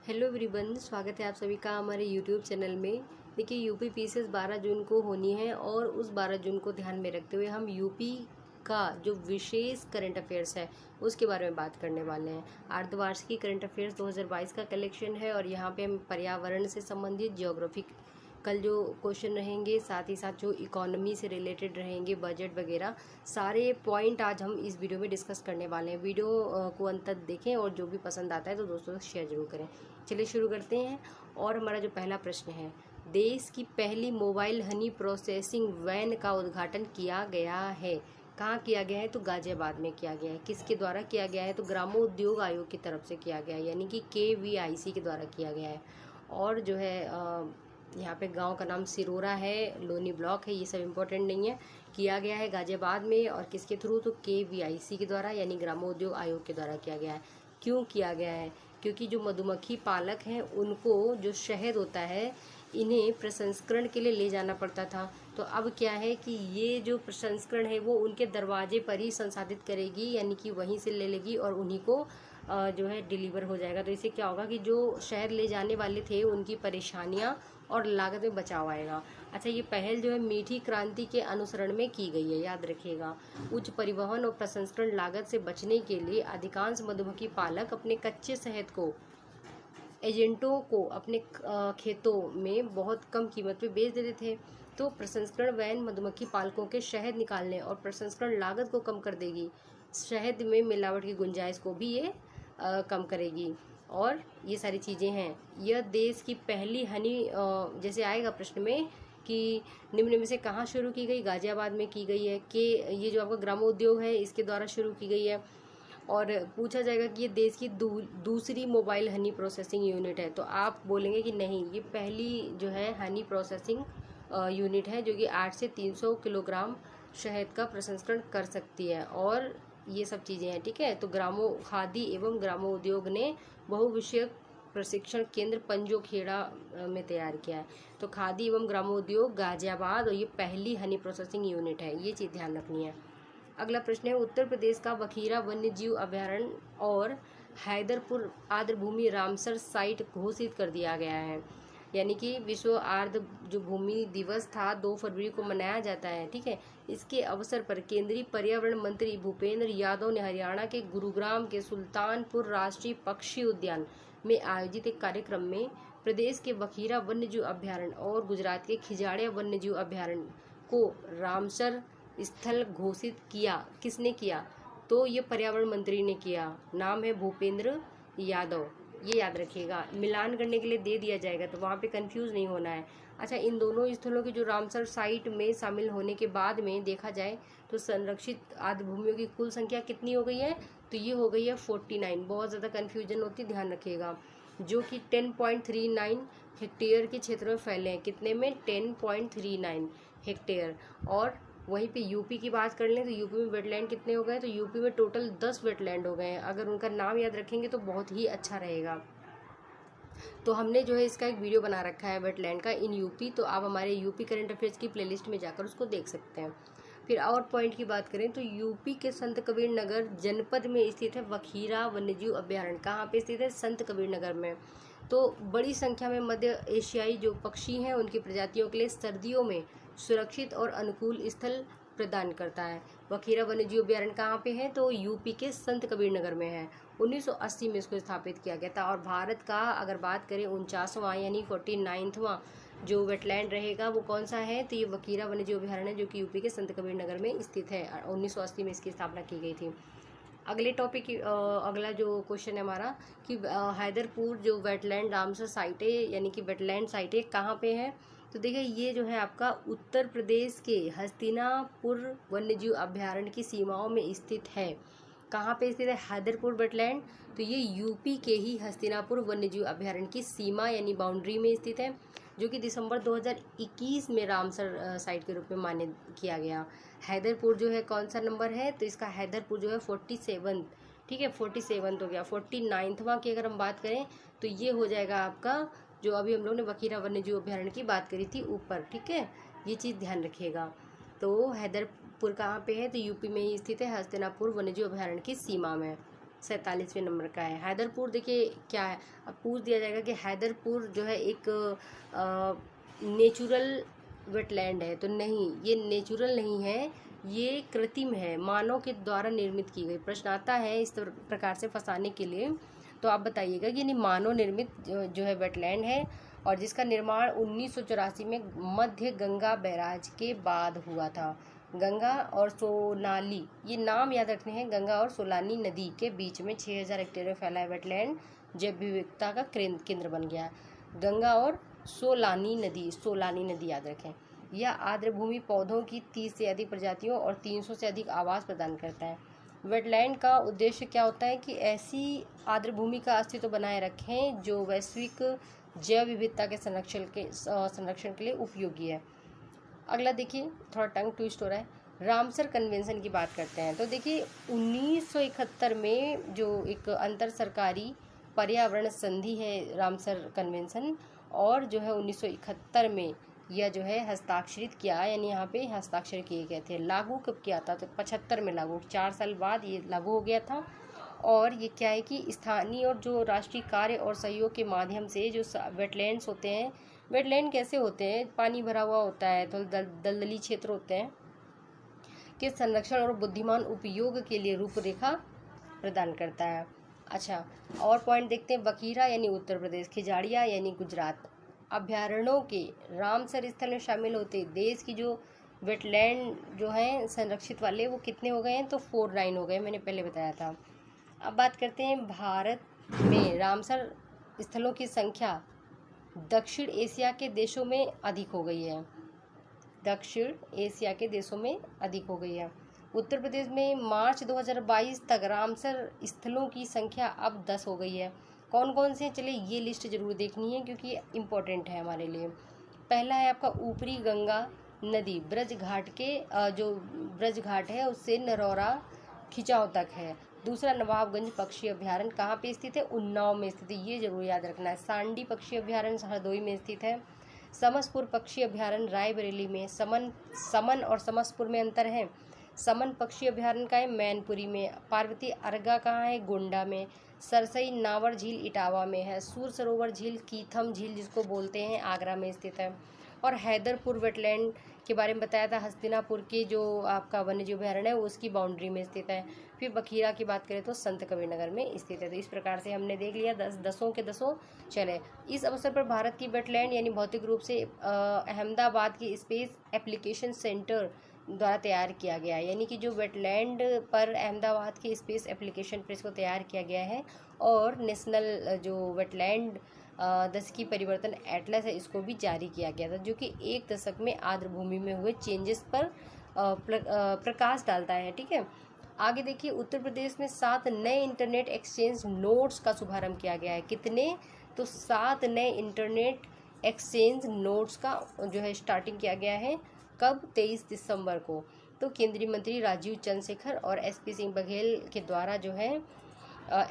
Hello everyone, स्वागत है आप सभी का हमारे यूट्यूब चैनल में। देखिए, यूपी पीसीएस 12 जून को होनी है और उस 12 जून को ध्यान में रखते हुए हम यूपी का जो विशेष करंट अफेयर्स है उसके बारे में बात करने वाले हैं। अर्धवार्षिक करंट अफेयर्स 2022 का कलेक्शन है और यहाँ पे हम पर्यावरण से संबंधित, ज्योग्राफी कल जो क्वेश्चन रहेंगे, साथ ही साथ जो इकोनॉमी से रिलेटेड रहेंगे, बजट वगैरह सारे पॉइंट आज हम इस वीडियो में डिस्कस करने वाले हैं। वीडियो को अंत तक देखें और जो भी पसंद आता है तो दोस्तों से शेयर जरूर करें। चलिए शुरू करते हैं। और हमारा जो पहला प्रश्न है, देश की पहली मोबाइल हनी प्रोसेसिंग वैन का उद्घाटन किया गया है। कहाँ किया गया है? तो गाजियाबाद में किया गया है। किसके द्वारा किया गया है? तो ग्रामोद्योग आयोग की तरफ से किया गया है, यानी कि KVIC के द्वारा किया गया है। और जो है यहाँ पे गांव का नाम सिरोरा है, लोनी ब्लॉक है, ये सब इम्पोर्टेंट नहीं है। किया गया है गाजियाबाद में और किसके थ्रू? तो KVIC के द्वारा, यानी ग्रामोद्योग आयोग के द्वारा किया गया है। क्यों किया गया है? क्योंकि जो मधुमक्खी पालक हैं उनको जो शहद होता है इन्हें प्रसंस्करण के लिए ले जाना पड़ता था। तो अब क्या है कि ये जो प्रसंस्करण है वो उनके दरवाजे पर ही संसाधित करेगी, यानी कि वहीं से ले लेगी और उन्हीं को जो है डिलीवर हो जाएगा। तो इससे क्या होगा कि जो शहर ले जाने वाले थे उनकी परेशानियां और लागत में बचाव आएगा। अच्छा, ये पहल जो है मीठी क्रांति के अनुसरण में की गई है, याद रखिएगा। उच्च परिवहन और प्रसंस्करण लागत से बचने के लिए अधिकांश मधुमक्खी पालक अपने कच्चे शहद को एजेंटों को अपने खेतों में बहुत कम कीमत पे बेच देते थे। तो प्रसंस्करण वैन मधुमक्खी पालकों के शहद निकालने और प्रसंस्करण लागत को कम कर देगी। शहद में मिलावट की गुंजाइश को भी ये कम करेगी। और ये सारी चीज़ें हैं। यह देश की पहली हनी, जैसे आएगा प्रश्न में कि निम्न में से कहाँ शुरू की गई? गाजियाबाद में की गई है। कि ये जो आपका ग्रामोद्योग है इसके द्वारा शुरू की गई है। और पूछा जाएगा कि ये देश की दूसरी मोबाइल हनी प्रोसेसिंग यूनिट है, तो आप बोलेंगे कि नहीं, ये पहली जो है हनी प्रोसेसिंग यूनिट है जो कि 8 से 300 किलोग्राम शहद का प्रसंस्करण कर सकती है। और ये सब चीज़ें हैं, ठीक है। तो खादी एवं ग्रामोद्योग ने बहुविषयक प्रशिक्षण केंद्र पंजोखेड़ा में तैयार किया है। तो खादी एवं ग्रामोद्योग गाजियाबाद, और ये पहली हनी प्रोसेसिंग यूनिट है, ये चीज़ ध्यान रखनी है। अगला प्रश्न है, उत्तर प्रदेश का बखीरा वन्य जीव अभयारण्य और हैदरपुर आर्द्रभूमि रामसर साइट घोषित कर दिया गया है। यानी कि विश्व आर्द्र जो भूमि दिवस था 2 फरवरी को मनाया जाता है, ठीक है। इसके अवसर पर केंद्रीय पर्यावरण मंत्री भूपेंद्र यादव ने हरियाणा के गुरुग्राम के सुल्तानपुर राष्ट्रीय पक्षी उद्यान में आयोजित एक कार्यक्रम में प्रदेश के बखीरा वन्यजीव अभयारण्य और गुजरात के खिजाड़िया वन्यजीव अभयारण्य को रामसर स्थल घोषित किया। किसने किया? तो ये पर्यावरण मंत्री ने किया। नाम है भूपेंद्र यादव, ये याद रखिएगा। मिलान करने के लिए दे दिया जाएगा, तो वहाँ पे कंफ्यूज नहीं होना है। अच्छा, इन दोनों स्थलों की जो रामसर साइट में शामिल होने के बाद में देखा जाए तो संरक्षित आर्द्र भूमियों की कुल संख्या कितनी हो गई है? तो ये हो गई है 49। बहुत ज़्यादा कन्फ्यूजन होती, ध्यान रखिएगा। जो कि 10.39 हेक्टेयर के क्षेत्र में फैले हैं। कितने में? 10.39 हेक्टेयर। और वहीं पे यूपी की बात कर लें तो यूपी में वेटलैंड कितने हो गए? तो यूपी में टोटल 10 वेटलैंड हो गए हैं। अगर उनका नाम याद रखेंगे तो बहुत ही अच्छा रहेगा। तो हमने जो है इसका एक वीडियो बना रखा है वेटलैंड का इन यूपी, तो आप हमारे यूपी करंट अफेयर्स की प्लेलिस्ट में जाकर उसको देख सकते हैं। फिर और पॉइंट की बात करें तो यूपी के संत कबीर नगर जनपद में स्थित है बखीरा वन्यजीव अभयारण्य। कहाँ पे स्थित है? संत कबीर नगर में। तो बड़ी संख्या में मध्य एशियाई जो पक्षी हैं उनकी प्रजातियों के लिए सर्दियों में सुरक्षित और अनुकूल स्थल प्रदान करता है। बखीरा वन्यजीव अभयारण्य कहाँ पे है? तो यूपी के संत कबीर नगर में है। 1980 में इसको स्थापित किया गया था। और भारत का अगर बात करें 49वां यानी 49वां जो वेटलैंड रहेगा वो कौन सा है? तो ये बखीरा वन्यजीव अभयारण्य जो कि यूपी के संत कबीर नगर में स्थित है। 1980 में इसकी स्थापना की गई थी। अगले टॉपिक अगला जो क्वेश्चन है हमारा कि हैदरपुर जो वेटलैंड रामसर साइट है, यानी कि वेटलैंड साइट है, कहाँ पे है? तो देखिए, ये जो है आपका उत्तर प्रदेश के हस्तिनापुर वन्यजीव अभयारण्य की सीमाओं में स्थित है। कहाँ पे स्थित है? हैदरपुर वेटलैंड। तो ये यूपी के ही हस्तिनापुर वन्यजीव अभयारण्य की सीमा यानी बाउंड्री में स्थित है, जो कि दिसंबर 2021 में रामसर साइट के रूप में मान्य किया गया। हैदरपुर जो है कौन सा नंबर है? तो इसका हैदरपुर जो है 47, ठीक है, 47 हो गया। 49वां की अगर हम बात करें तो ये हो जाएगा आपका, जो अभी हम लोग ने बखीरा वन्यजीव अभयारण्य की बात करी थी ऊपर, ठीक है। ये चीज़ ध्यान रखिएगा। तो हैदरपुर कहाँ पे है? तो यूपी में ही स्थित है, हस्तिनापुर वन्यजीव अभयारण्य की सीमा में। 47वें नंबर का है। हैदरपुर देखिए क्या है, अब पूछ दिया जाएगा कि हैदरपुर जो है एक नेचुरल वेटलैंड है, तो नहीं, ये नेचुरल नहीं है, ये कृत्रिम है, मानव के द्वारा निर्मित की गई। प्रश्न आता है इस प्रकार से फंसाने के लिए, तो आप बताइएगा कि नहीं, मानव निर्मित जो है वेटलैंड है, और जिसका निर्माण 1984 में मध्य गंगा बैराज के बाद हुआ था। गंगा और सोनाली, ये नाम याद रखने हैं, गंगा और सोलानी नदी के बीच में 6000 हेक्टेयर में फैला है वेटलैंड जैव विविधता का केंद्र बन गया है। गंगा और सोलानी नदी याद रखें। यह आर्द्र भूमि पौधों की 30 से अधिक प्रजातियों और 300 से अधिक आवास प्रदान करता है। वेटलैंड का उद्देश्य क्या होता है कि ऐसी आर्द्र भूमि का अस्तित्व बनाए रखें जो वैश्विक जैव विविधता के संरक्षण के लिए उपयोगी है। अगला देखिए, थोड़ा टंग ट्विस्ट हो रहा है। रामसर कन्वेंशन की बात करते हैं, तो देखिए 1971 में जो एक अंतर सरकारी पर्यावरण संधि है रामसर कन्वेंशन, और जो है 1971 में यह जो है हस्ताक्षरित किया, यानी यहाँ पे हस्ताक्षर किए गए थे। लागू कब किया था, तो 75 में लागू, 4 साल बाद ये लागू हो गया था। और ये क्या है कि स्थानीय और जो राष्ट्रीय कार्य और सहयोग के माध्यम से जो वेटलैंड्स होते हैं, वेटलैंड कैसे होते हैं, पानी भरा हुआ होता है, तो दलदली क्षेत्र होते हैं, के संरक्षण और बुद्धिमान उपयोग के लिए रूपरेखा प्रदान करता है। अच्छा, और पॉइंट देखते हैं। बखीरा यानी उत्तर प्रदेश, खिजाड़िया यानी गुजरात अभ्यारण्यों के रामसर स्थल में शामिल होते देश की जो वेटलैंड जो है संरक्षित वाले, वो कितने हो गए हैं, तो 49 हो गए, मैंने पहले बताया था। अब बात करते हैं भारत में रामसर स्थलों की संख्या दक्षिण एशिया के देशों में अधिक हो गई है। दक्षिण एशिया के देशों में अधिक हो गई है। उत्तर प्रदेश में मार्च 2022 तक रामसर स्थलों की संख्या अब 10 हो गई है। कौन कौन से, चलिए ये लिस्ट जरूर देखनी है क्योंकि इम्पोर्टेंट है हमारे लिए। पहला है आपका ऊपरी गंगा नदी ब्रज घाट के जो ब्रज घाट है उससे नरौरा खिंचाव तक है। दूसरा नवाबगंज पक्षी अभ्यारण्य कहाँ पे स्थित है, उन्नाव में स्थित है, ये जरूर याद रखना है। सांडी पक्षी अभ्यारण्य हरदोई में स्थित है। समसपुर पक्षी अभ्यारण्य रायबरेली में। समन और समसपुर में अंतर है। समन पक्षी अभ्यारण्य का है मैनपुरी में। पार्वती अर्गा कहाँ है, गोंडा में। सरसई नावर झील इटावा में है। सूर सरोवर झील कीथम झील जिसको बोलते हैं आगरा में स्थित है। और हैदरपुर वेटलैंड के बारे में बताया था, हस्तिनापुर के जो आपका वन्यजीव अभ्यारण्य है वो उसकी बाउंड्री में स्थित है। फिर बखीरा की बात करें तो संत कबीर नगर में स्थित है। तो इस प्रकार से हमने देख लिया 10 के 10 चले। इस अवसर पर भारत की वेटलैंड यानी भौतिक रूप से अहमदाबाद की स्पेस एप्लीकेशन सेंटर द्वारा तैयार किया गया है, यानी कि जो वेटलैंड पर अहमदाबाद के स्पेस एप्लीकेशन पर इसको तैयार किया गया है। और नेशनल जो वेटलैंड दशकीय परिवर्तन एटलस है इसको भी जारी किया गया था, जो कि 1 दशक में आर्द्र भूमि में हुए चेंजेस पर प्रकाश डालता है। ठीक है, आगे देखिए, उत्तर प्रदेश में 7 नए इंटरनेट एक्सचेंज नोड्स का शुभारंभ किया गया है। कितने, तो 7 नए इंटरनेट एक्सचेंज नोड्स का जो है स्टार्टिंग किया गया है। कब, 23 दिसंबर को। तो केंद्रीय मंत्री राजीव चंद्रशेखर और SP सिंह बघेल के द्वारा जो है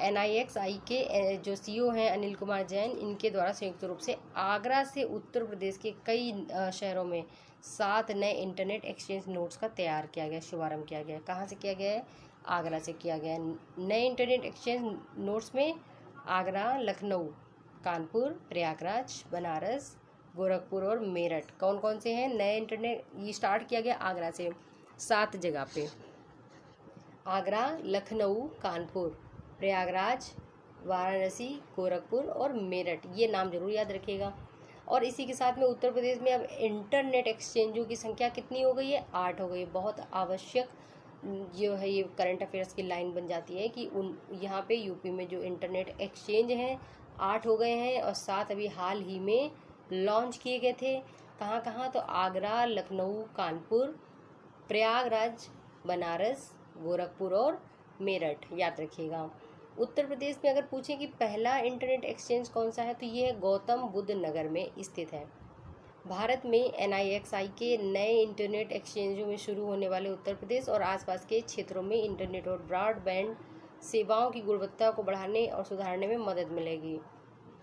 NIXI के जो CEO हैं अनिल कुमार जैन, इनके द्वारा संयुक्त रूप से आगरा से उत्तर प्रदेश के कई शहरों में 7 नए इंटरनेट एक्सचेंज नोड्स का तैयार किया गया, शुभारंभ किया गया। कहाँ से किया गया है, आगरा से किया गया। नए इंटरनेट एक्सचेंज नोड्स में आगरा, लखनऊ, कानपुर, प्रयागराज, बनारस, गोरखपुर और मेरठ कौन कौन से हैं नए इंटरनेट, ये स्टार्ट किया गया आगरा से 7 जगह पे। आगरा, लखनऊ, कानपुर, प्रयागराज, वाराणसी, गोरखपुर और मेरठ, ये नाम जरूर याद रखिएगा। और इसी के साथ में उत्तर प्रदेश में अब इंटरनेट एक्सचेंजों की संख्या कितनी हो गई है, 8 हो गई। बहुत आवश्यक जो है ये करंट अफेयर्स की लाइन बन जाती है कि यहाँ पे यूपी में जो इंटरनेट एक्सचेंज हैं 8 हो गए हैं, और 7 अभी हाल ही में लॉन्च किए गए थे। कहाँ कहाँ, तो आगरा, लखनऊ, कानपुर, प्रयागराज, बनारस, गोरखपुर और मेरठ, याद रखिएगा। उत्तर प्रदेश में अगर पूछें कि पहला इंटरनेट एक्सचेंज कौन सा है, तो ये है गौतम बुद्ध नगर में स्थित है। भारत में NIXI के नए इंटरनेट एक्सचेंजों में शुरू होने वाले उत्तर प्रदेश और आसपास के क्षेत्रों में इंटरनेट और ब्रॉडबैंड सेवाओं की गुणवत्ता को बढ़ाने और सुधारने में मदद मिलेगी।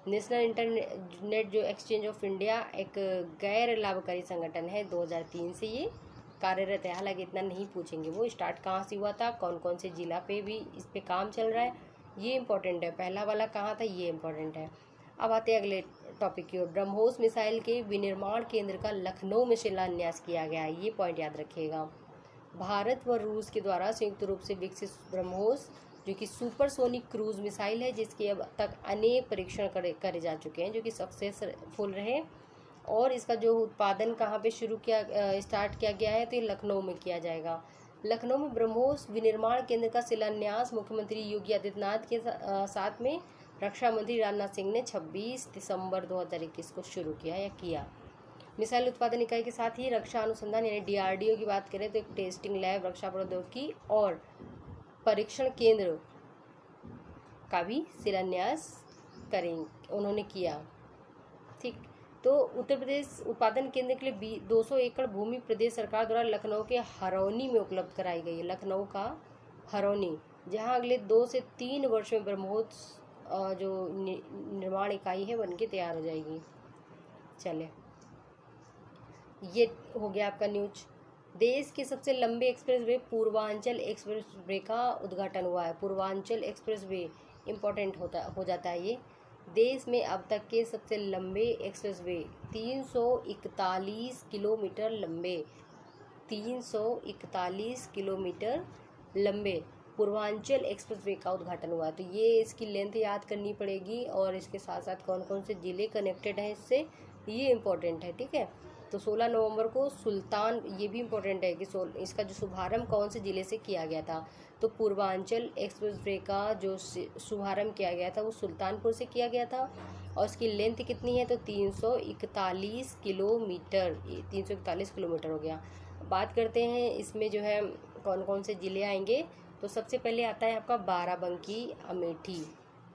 नेशनल इंटरनेट जो एक्सचेंज ऑफ इंडिया एक गैर लाभकारी संगठन है, 2003 से ये कार्यरत है। हालांकि इतना नहीं पूछेंगे वो स्टार्ट कहाँ से हुआ था, कौन कौन से जिला पे भी इस पे काम चल रहा है, ये इम्पोर्टेंट है, पहला वाला कहाँ था, ये इम्पोर्टेंट है। अब आते हैं अगले टॉपिक की ओर। ब्रह्मोस मिसाइल के विनिर्माण केंद्र का लखनऊ में शिलान्यास किया गया है, ये पॉइंट याद रखिएगा। भारत व रूस के द्वारा संयुक्त रूप से विकसित ब्रह्मोस जो कि सुपरसोनिक क्रूज मिसाइल है, जिसके अब तक अनेक परीक्षण करे जा चुके हैं, जो कि सक्सेसफुल रहे। और इसका जो उत्पादन कहाँ पे स्टार्ट किया गया है, तो ये लखनऊ में किया जाएगा। लखनऊ में ब्रह्मोस विनिर्माण केंद्र का शिलान्यास मुख्यमंत्री योगी आदित्यनाथ के साथ में रक्षा मंत्री राजनाथ सिंह ने 26 दिसंबर 2021 को शुरू किया या किया। मिसाइल उत्पादन इकाई के साथ ही रक्षा अनुसंधान यानी DRDO की बात करें तो एक टेस्टिंग लैब, रक्षा प्रौद्योगिकी और परीक्षण केंद्र का भी शिलान्यास उन्होंने किया। ठीक, तो उत्तर प्रदेश उत्पादन केंद्र के लिए 200 एकड़ भूमि प्रदेश सरकार द्वारा लखनऊ के हरौनी में उपलब्ध कराई गई है। लखनऊ का हरौनी, जहां अगले 2 से 3 वर्ष में ब्रह्मोस जो निर्माण इकाई है बनके तैयार हो जाएगी। चले, ये हो गया आपका न्यूज। देश के सबसे लंबे एक्सप्रेसवे पूर्वांचल एक्सप्रेसवे का उद्घाटन हुआ है। पूर्वांचल एक्सप्रेसवे इम्पोर्टेंट हो जाता है ये। देश में अब तक के सबसे लंबे एक्सप्रेसवे 341 किलोमीटर लंबे 341 किलोमीटर लंबे पूर्वांचल एक्सप्रेसवे का उद्घाटन हुआ है। तो ये इसकी लेंथ याद करनी पड़ेगी और इसके साथ साथ कौन कौन से ज़िले कनेक्टेड हैं इससे, ये इम्पोर्टेंट है। ठीक है, तो 16 नवंबर को ये भी इम्पोर्टेंट है कि इसका जो शुभारंभ कौन से ज़िले से किया गया था, तो पूर्वांचल एक्सप्रेसवे का जो शुभारंभ किया गया था वो सुल्तानपुर से किया गया था। और इसकी लेंथ कितनी है, तो 341 किलोमीटर, 341 किलोमीटर हो गया। बात करते हैं इसमें जो है कौन कौन से ज़िले आएंगे। तो सबसे पहले आता है आपका बाराबंकी, अमेठी,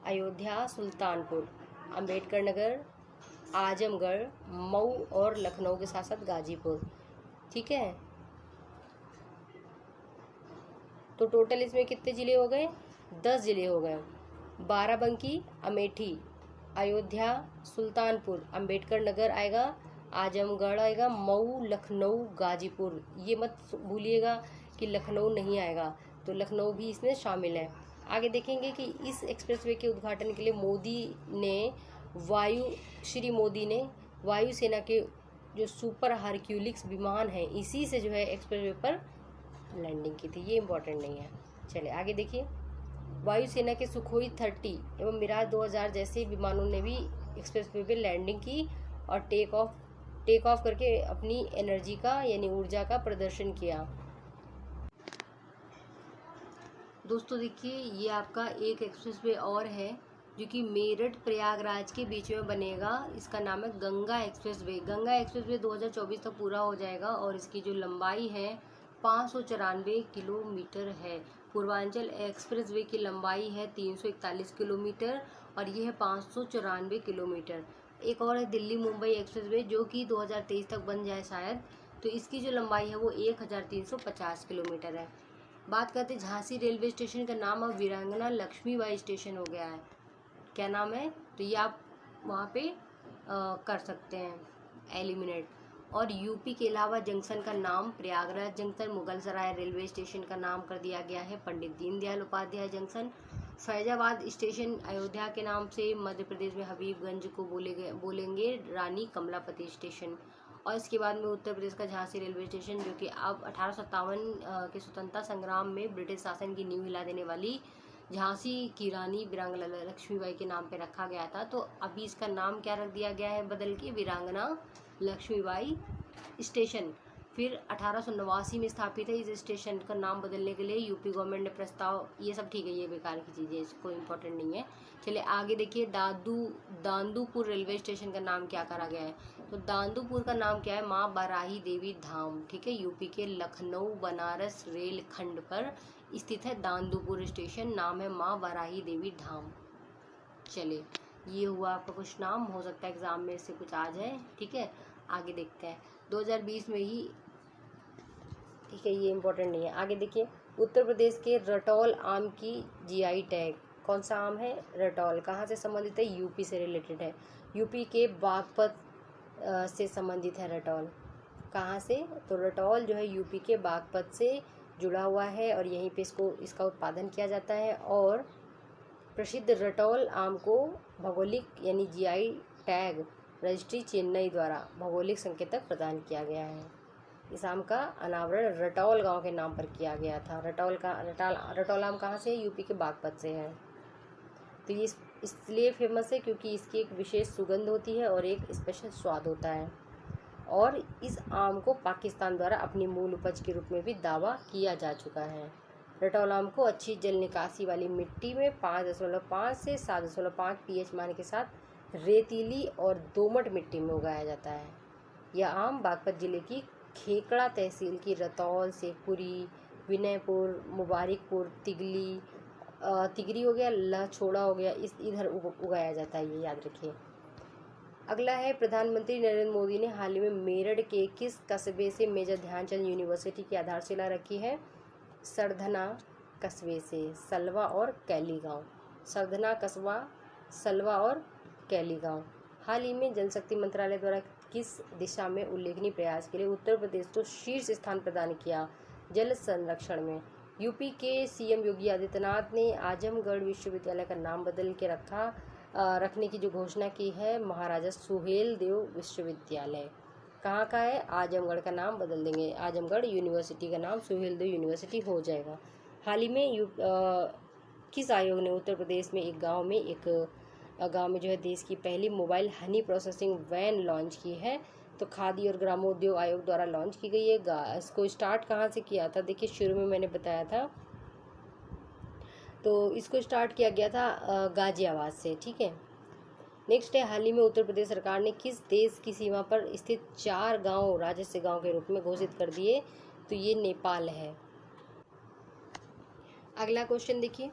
अयोध्या, सुल्तानपुर, अम्बेडकर नगर, आजमगढ़, मऊ और लखनऊ के साथ साथ गाजीपुर। ठीक है, तो टोटल इसमें कितने ज़िले हो गए, 10 ज़िले हो गए। बाराबंकी, अमेठी, अयोध्या, सुल्तानपुर, अम्बेडकर नगर आएगा, आजमगढ़ आएगा, मऊ, लखनऊ, गाजीपुर। ये मत भूलिएगा कि लखनऊ नहीं आएगा, तो लखनऊ भी इसमें शामिल है। आगे देखेंगे कि इस एक्सप्रेसवे के उद्घाटन के लिए श्री मोदी ने वायुसेना के जो सुपर हरक्यूलिस विमान है, इसी से जो है एक्सप्रेसवे पर लैंडिंग की थी। ये इम्पोर्टेंट नहीं है। चलिए आगे देखिए, वायुसेना के सुखोई 30 एवं मिराज 2000 जैसे विमानों ने भी एक्सप्रेसवे पे लैंडिंग की और टेक ऑफ करके अपनी एनर्जी का यानी ऊर्जा का प्रदर्शन किया। दोस्तों देखिए, ये आपका एक एक्सप्रेसवे और है जो कि मेरठ प्रयागराज के बीच में बनेगा। इसका नाम है गंगा एक्सप्रेसवे। गंगा एक्सप्रेसवे 2024 तक पूरा हो जाएगा और इसकी जो लंबाई है 594 किलोमीटर है। पूर्वांचल एक्सप्रेसवे की लंबाई है 341 किलोमीटर और यह है 594 किलोमीटर। एक और है दिल्ली मुंबई एक्सप्रेसवे जो कि 2023 तक बन जाए शायद, तो इसकी जो लंबाई है वो 1350 किलोमीटर है। बात करते हैं झांसी रेलवे स्टेशन का नाम अब वीरांगना लक्ष्मीबाई स्टेशन हो गया है। क्या नाम है, तो ये आप वहाँ पे कर सकते हैं एलिमिनेट। और यूपी के अलावा जंक्शन का नाम Prayagraj junction, Mughalsarai railway station का नाम कर दिया गया है पंडित दीनदयाल उपाध्याय जंक्शन। फैजाबाद स्टेशन अयोध्या के नाम से, मध्य प्रदेश में हबीबगंज को बोलेंगे रानी कमलापति स्टेशन। और इसके बाद में उत्तर प्रदेश का झांसी रेलवे स्टेशन जो कि अब 1857 के स्वतंत्रता संग्राम में ब्रिटिश शासन की नींव हिला देने वाली झांसी की रानी वीरांगना लक्ष्मीबाई के नाम पे रखा गया था। तो अभी इसका नाम क्या रख दिया गया है बदल के, वीरांगना लक्ष्मीबाई स्टेशन। फिर 1889 में स्थापित है। इस स्टेशन का नाम बदलने के लिए यूपी गवर्नमेंट ने प्रस्ताव, ये सब ठीक है, ये बेकार की चीज़ें, इसको इम्पोर्टेंट नहीं है। चलिए आगे देखिए, दांदूपुर रेलवे स्टेशन का नाम क्या करा गया है, तो दांदूपुर का नाम क्या है, माँ बाराही देवी धाम। ठीक है, यूपी के लखनऊ बनारस रेल खंड पर स्थित है दांदूपुर स्टेशन, नाम है माँ बाराही देवी धाम। चलिए, ये हुआ आपका कुछ नाम, हो सकता है एग्जाम में से कुछ आ जाए। ठीक है, आगे देखते हैं 2020 में ही। ठीक है, ये इम्पोर्टेंट नहीं है। आगे देखिए, उत्तर प्रदेश के रटौल आम की GI टैग। कौन सा आम है, रटौल। कहाँ से संबंधित है, यूपी से रिलेटेड है। यूपी के बागपत से संबंधित है रटौल। कहाँ से, तो रटौल जो है यूपी के बागपत से जुड़ा हुआ है और यहीं पे इसका उत्पादन किया जाता है। और प्रसिद्ध रटौल आम को भौगोलिक यानी जीआई टैग रजिस्ट्री चेन्नई द्वारा भौगोलिक संकेतक प्रदान किया गया है। इस आम का अनावरण रटौल गांव के नाम पर किया गया था। रटौल आम कहाँ से है? यूपी के बागपत से है। तो ये इसलिए फेमस है क्योंकि इसकी एक विशेष सुगंध होती है और एक स्पेशल स्वाद होता है। और इस आम को पाकिस्तान द्वारा अपनी मूल उपज के रूप में भी दावा किया जा चुका है। रटौल आम को अच्छी जल निकासी वाली मिट्टी में 5.5 से 7.5 pH मान के साथ रेतीली और दोमट मिट्टी में उगाया जाता है। यह आम बागपत जिले की खेकड़ा तहसील की रतौल, शेखपुरी, विनयपुर, मुबारिकपुर, तिगरी हो गया, लछोड़ा हो गया, इधर उगाया जाता है, ये याद रखिए। अगला है प्रधानमंत्री नरेंद्र मोदी ने हाल ही में मेरठ के किस कस्बे से मेजर ध्यानचंद यूनिवर्सिटी की आधारशिला रखी है? सरधना कस्बे से, सलवा और कैली गांव। सरधना कस्बा, सलवा और कैली गांव। हाल ही में जनशक्ति मंत्रालय द्वारा किस दिशा में उल्लेखनीय प्रयास के लिए उत्तर प्रदेश को शीर्ष स्थान प्रदान किया जल संरक्षण में? यूपी के सीएम योगी आदित्यनाथ ने आजमगढ़ विश्वविद्यालय का नाम बदल के रखने की जो घोषणा की है, महाराजा सुहेलदेव विश्वविद्यालय। कहाँ का है? आजमगढ़ का नाम बदल देंगे, आजमगढ़ यूनिवर्सिटी का नाम सुहेलदेव यूनिवर्सिटी हो जाएगा। हाल ही में किस आयोग ने उत्तर प्रदेश में एक गांव में जो है देश की पहली mobile honey processing van launch की है? तो खादी और ग्रामोद्योग आयोग द्वारा लॉन्च की गई है। इसको स्टार्ट कहाँ से किया था? देखिए, शुरू में मैंने बताया था, तो इसको स्टार्ट किया गया था गाजियाबाद से। ठीक है। नेक्स्ट है, हाल ही में उत्तर प्रदेश सरकार ने किस देश की सीमा पर स्थित 4 गांव राजस्व गांव के रूप में घोषित कर दिए? तो ये नेपाल है। अगला क्वेश्चन देखिए,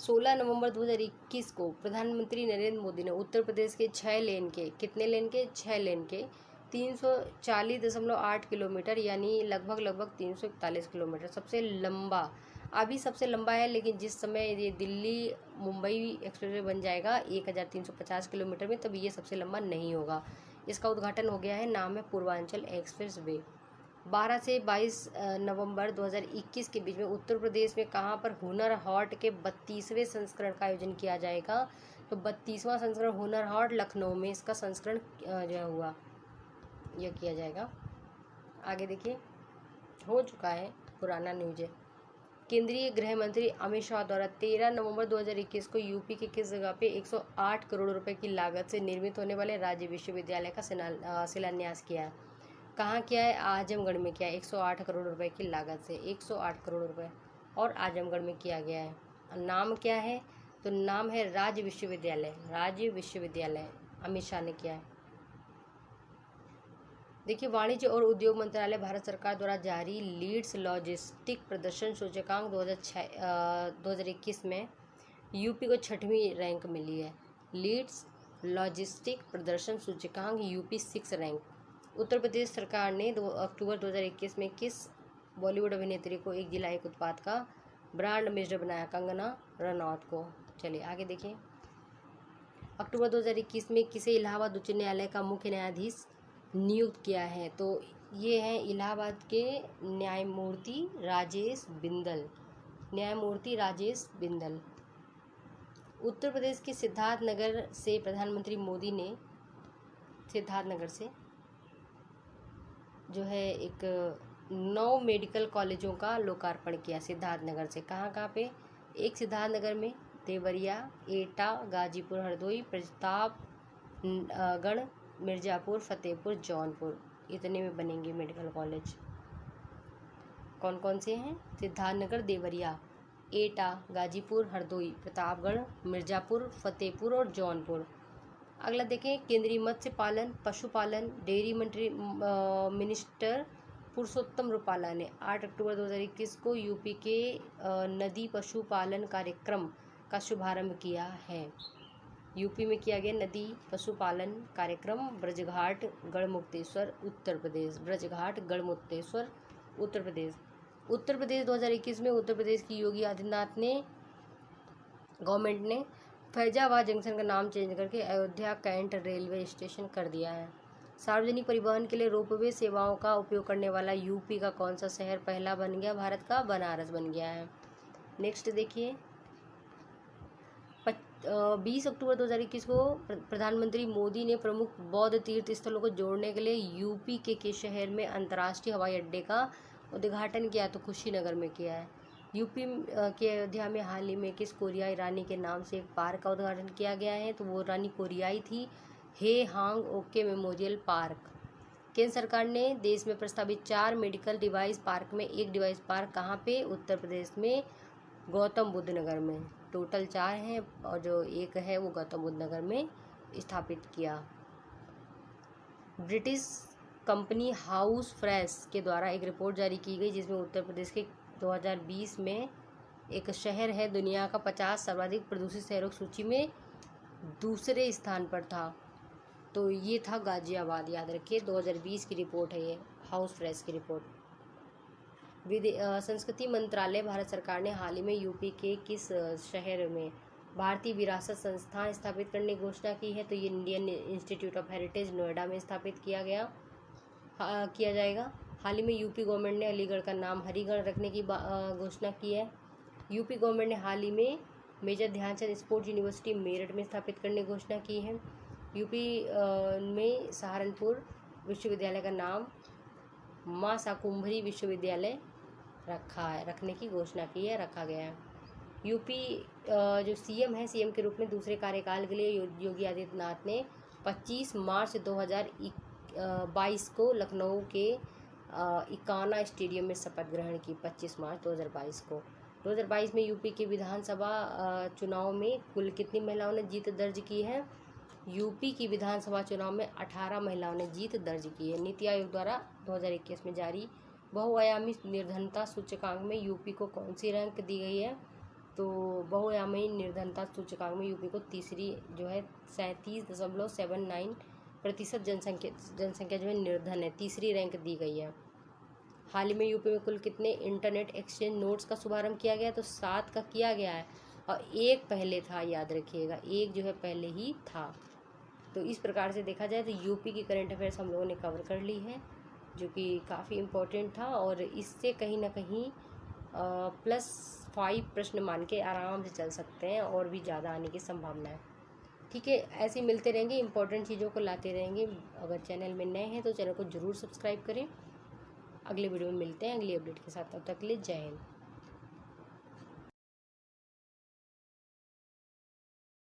16 नवंबर 2021 को प्रधानमंत्री नरेंद्र मोदी ने उत्तर प्रदेश के 6 लेन के, कितने लेन के? 6 लेन के 340.8 किलोमीटर यानी लगभग 341 किलोमीटर, सबसे लंबा, अभी सबसे लंबा है, लेकिन जिस समय ये दिल्ली मुंबई एक्सप्रेसवे बन जाएगा 1350 किलोमीटर में, तभी ये सबसे लंबा नहीं होगा। इसका उद्घाटन हो गया है, नाम है पूर्वांचल एक्सप्रेस वे। 12 से 22 नवंबर 2021 के बीच में उत्तर प्रदेश में कहाँ पर हुनर हाट के 32वें संस्करण का आयोजन किया जाएगा? तो 32वां संस्करण हुनर हाट लखनऊ में इसका संस्करण जो हुआ यह किया जाएगा। आगे देखिए, हो चुका है, पुराना न्यूज है। केंद्रीय गृह मंत्री अमित शाह द्वारा 13 नवंबर 2021 को यूपी के किस जगह पे 108 करोड़ रुपए की लागत से निर्मित होने वाले राज्य विश्वविद्यालय का शिलान्यास किया है? कहाँ किया है? आजमगढ़ में किया है। 108 करोड़ रुपए की लागत से 108 करोड़ रुपए और आजमगढ़ में किया गया है। नाम क्या है? तो नाम है राज्य विश्वविद्यालय अमित शाह ने किया है। देखिए, वाणिज्य और उद्योग मंत्रालय भारत सरकार द्वारा जारी लीड्स लॉजिस्टिक प्रदर्शन सूचकांक 2021 में यूपी को 6वीं रैंक मिली है। लीड्स लॉजिस्टिक प्रदर्शन सूचकांक यूपी 6 रैंक। उत्तर प्रदेश सरकार ने अक्टूबर 2021 में किस बॉलीवुड अभिनेत्री को एक जिला एक उत्पाद का ब्रांड एम्बेसडर बनाया? कंगना रनौत को। चलिए आगे देखिए, अक्टूबर 2021 में किसे इलाहाबाद उच्च न्यायालय का मुख्य न्यायाधीश नियुक्त किया है? तो ये हैं इलाहाबाद के न्यायमूर्ति राजेश बिंदल। उत्तर प्रदेश के सिद्धार्थनगर से प्रधानमंत्री मोदी ने सिद्धार्थनगर से जो है एक 9 मेडिकल कॉलेजों का लोकार्पण किया। सिद्धार्थनगर से कहाँ पे? एक सिद्धार्थनगर में, देवरिया, एटा, गाजीपुर, हरदोई, प्रतापगढ़, मिर्ज़ापुर, फतेहपुर, जौनपुर, इतने में बनेंगे मेडिकल कॉलेज। कौन कौन से हैं? सिद्धार्थनगर, देवरिया, एटा, गाजीपुर, हरदोई, प्रतापगढ़, मिर्ज़ापुर, फतेहपुर और जौनपुर। अगला देखें, केंद्रीय मत्स्य पालन, पशुपालन, डेयरी मंत्री मिनिस्टर पुरुषोत्तम रुपाला ने 8 अक्टूबर 2021 को यूपी के नदी पशुपालन कार्यक्रम का शुभारंभ किया है। यूपी में किया गया नदी पशुपालन कार्यक्रम ब्रजघाट गढ़मुक्तेश्वर उत्तर प्रदेश। उत्तर प्रदेश 2021 में उत्तर प्रदेश की योगी आदित्यनाथ ने गवर्नमेंट ने फैजाबाद जंक्शन का नाम चेंज करके अयोध्या कैंट रेलवे स्टेशन कर दिया है। सार्वजनिक परिवहन के लिए रोपवे सेवाओं का उपयोग करने वाला यूपी का कौन सा शहर पहला बन गया? भारत का बनारस बन गया है। नेक्स्ट देखिए, 20 अक्टूबर 2021 को प्रधानमंत्री मोदी ने प्रमुख बौद्ध तीर्थ स्थलों को जोड़ने के लिए यूपी के शहर में अंतर्राष्ट्रीय हवाई अड्डे का उद्घाटन किया, तो कुशीनगर में किया है। यूपी के अयोध्या में हाल ही में किस कोरियाई रानी के नाम से एक पार्क का उद्घाटन किया गया है, तो वो रानी कोरियाई थी, हे हांग ओके मेमोरियल पार्क। केंद्र सरकार ने देश में प्रस्तावित 4 मेडिकल डिवाइस पार्क में एक डिवाइस पार्क कहाँ पे, उत्तर प्रदेश में गौतम बुद्ध नगर में। टोटल 4 हैं और जो एक है वो गौतम बुद्ध नगर में स्थापित किया। ब्रिटिश कंपनी हाउस फ्रेश के द्वारा एक रिपोर्ट जारी की गई जिसमें उत्तर प्रदेश के 2020 में एक शहर है दुनिया का 50 सर्वाधिक प्रदूषित शहरों की सूची में दूसरे स्थान पर था, तो ये था गाजियाबाद। याद रखिए 2020 की रिपोर्ट है ये, हाउस फ्रेश की रिपोर्ट। संस्कृति मंत्रालय भारत सरकार ने हाल ही में यूपी के किस शहर में भारतीय विरासत संस्थान स्थापित करने की घोषणा की है, तो ये Indian institute of heritage Noida में स्थापित किया जाएगा। हाल ही में यूपी गवर्नमेंट ने अलीगढ़ का नाम हरिगढ़ रखने की घोषणा की है। यूपी गवर्नमेंट ने हाल ही में major Dhyanchand sports university Meerut में स्थापित करने की घोषणा की है। यूपी में सहारनपुर विश्वविद्यालय का नाम मां शाकुंभरी विश्वविद्यालय रखने की घोषणा की है, रखा गया है। यूपी जो सीएम है, सीएम के रूप में दूसरे कार्यकाल के लिए योगी आदित्यनाथ ने 25 मार्च 2022 को लखनऊ के इकाना स्टेडियम में शपथ ग्रहण की। 25 मार्च 2022 को 2022 में यूपी के विधानसभा चुनाव में कुल कितनी महिलाओं ने जीत दर्ज की है? यूपी की विधानसभा चुनाव में 18 महिलाओं ने जीत दर्ज की है। नीति आयोग द्वारा 2021 में जारी बहुआयामी निर्धनता सूचकांक में यूपी को कौन सी रैंक दी गई है? तो बहुआयामी निर्धनता सूचकांक में यूपी को तीसरी जो है 37.79% जनसंख्या जो है निर्धन है, तीसरी रैंक दी गई है। हाल ही में यूपी में कुल कितने इंटरनेट एक्सचेंज नोड्स का शुभारंभ किया गया? तो 7 का किया गया है और एक पहले था, याद रखिएगा, एक जो है पहले ही था। तो इस प्रकार से देखा जाए तो यूपी की करंट अफेयर्स हम लोगों ने कवर कर ली है, जो कि काफ़ी इम्पोर्टेंट था और इससे कहीं ना कहीं +5 प्रश्न मान के आराम से चल सकते हैं और भी ज़्यादा आने की संभावना है। ठीक है, ऐसे ही मिलते रहेंगे, इंपॉर्टेंट चीज़ों को लाते रहेंगे। अगर चैनल में नए हैं तो चैनल को ज़रूर सब्सक्राइब करें। अगले वीडियो में मिलते हैं अगली अपडेट के साथ, तब तक के लिए जय हिंद।